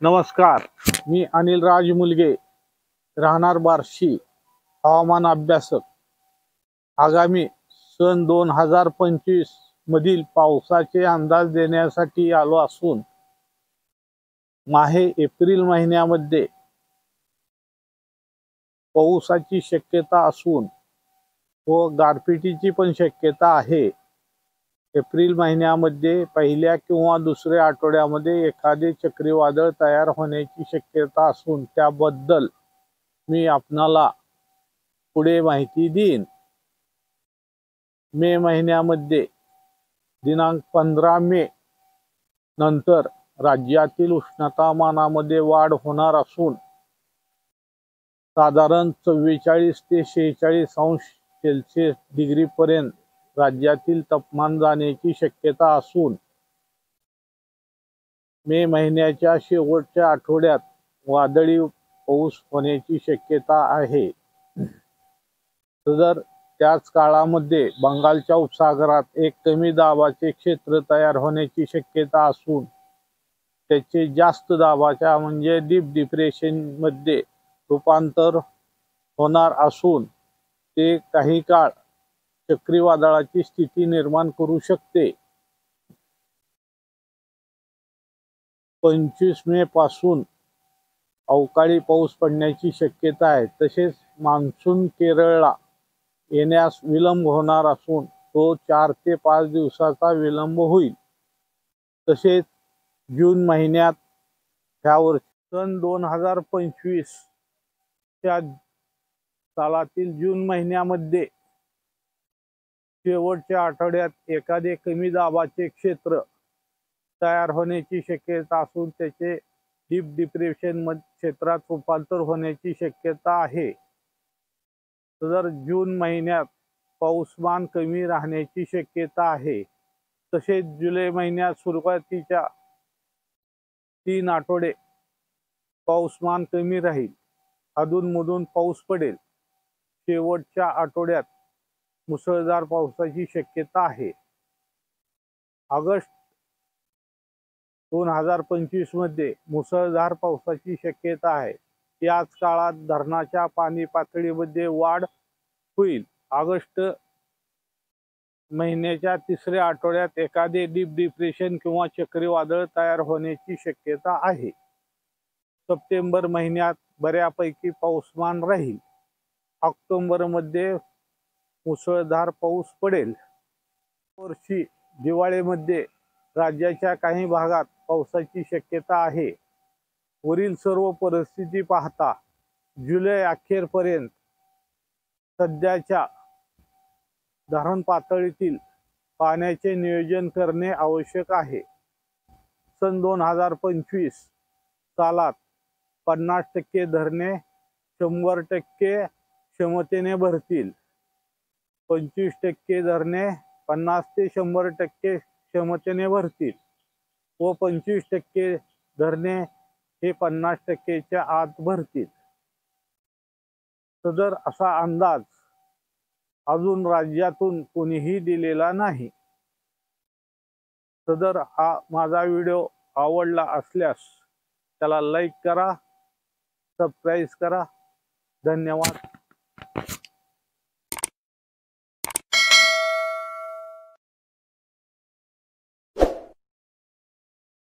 नमस्कार, मी अनिल राज मुलगे, राहणार बार्शी, हवामान अभ्यासक। आगामी सन 2025 मधील पावसाचे अंदाज देण्यासाठी आलो असून एप्रिल महिन्यामध्ये पावसाची शक्यता असून व गारपिटीची पण शक्यता आहे। एप्रिल महिन्यामध्ये पहिल्या किंवा दुसऱ्या आठवड्यामध्ये एखादे चक्रीवादळ तयार होण्याची शक्यता असून त्याबद्दल मी आपणाला पुढे माहिती देईन। मे महिन्यामध्ये दिनांक 15 मे नंतर राज्यातील उष्णतामानामध्ये वाढ होणार असून साधारण 44 ते 46 अंश सेल्सिअस डिग्री पर्यंत राज्यातील तापमान जाण्याची शक्यता असून मे महिन्याच्या शेवटच्या आठवड्यात वादळी पाऊस होण्याची शक्यता आहे। तर त्याच काळामध्ये बंगालच्या उपसागरात एक कमी दाबाचे क्षेत्र तयार होण्याची शक्यता असून त्याचे जास्त दाबाच्या म्हणजे डीप डिप्रेशन मध्ये रूपांतर होणार असून ते काही काळ चक्रीवादळाची स्थिती निर्माण करू शकते। 25 मे पासून अवकाळी पाऊस पडण्याची शक्यता आहे। तसेच मान्सून केरळला येण्यास विलंब होणार असून तो 4 ते 5 दिवसाचा विलंब होईल। तसेच जून महिन्यात ह्यावर सन 2025 च्या सालातील जून महिन्यामध्ये शेवटच्या आठवड्यात एखादे कमी दाबाचे क्षेत्र तयार होण्याची शक्यता असून त्याचे डीप डिप्रेशन क्षेत्रात रूपांतर होण्याची शक्यता आहे। तर जून महिन्यात पाऊसमान कमी राहण्याची शक्यता आहे। तसेच जुलै महिन्यात सुरुवातीच्या 3 आठवडे पाऊसमान कमी राहील, अधूनमधून पाऊस पडेल। शेवटच्या आठवड्यात मुसळधार पावसाची शक्यता आहे। ऑगस्ट 2025 मध्ये मुसळधार पावसाची शक्यता आहे। याच काळात धरणाच्या पाणी पातळीमध्ये वाढ होईल। ऑगस्ट महिन्याच्या तिसऱ्या आठवड्यात एखादे डीप डिप्रेशन किंवा चक्रीवादळ तयार होण्याची शक्यता आहे। सप्टेंबर महिन्यात बऱ्यापैकी पाऊसमान राहील। ऑक्टोबर मध्ये मुसळधार पाऊस पडेल। वर्षी दिवाळीमध्ये राज्याच्या काही भागात पावसाची शक्यता आहे। वरील सर्व परिस्थिती पाहता जुलै अखेरपर्यंत सध्याच्या धरण पातळीतील पाण्याचे नियोजन करणे आवश्यक आहे। सन 2025 सालात 50% धरणे 100% क्षमतेने भरतील। 25% धरणे 50 ते 100% क्षमतेने भरतील व 25% धरणे हे 50%च्या आत भरतील। सदर असा अंदाज अजून राज्यातून कोणीही दिलेला नाही। सदर हा माझा व्हिडिओ आवडला असल्यास त्याला लाईक करा, सबस्क्राइब करा। धन्यवाद।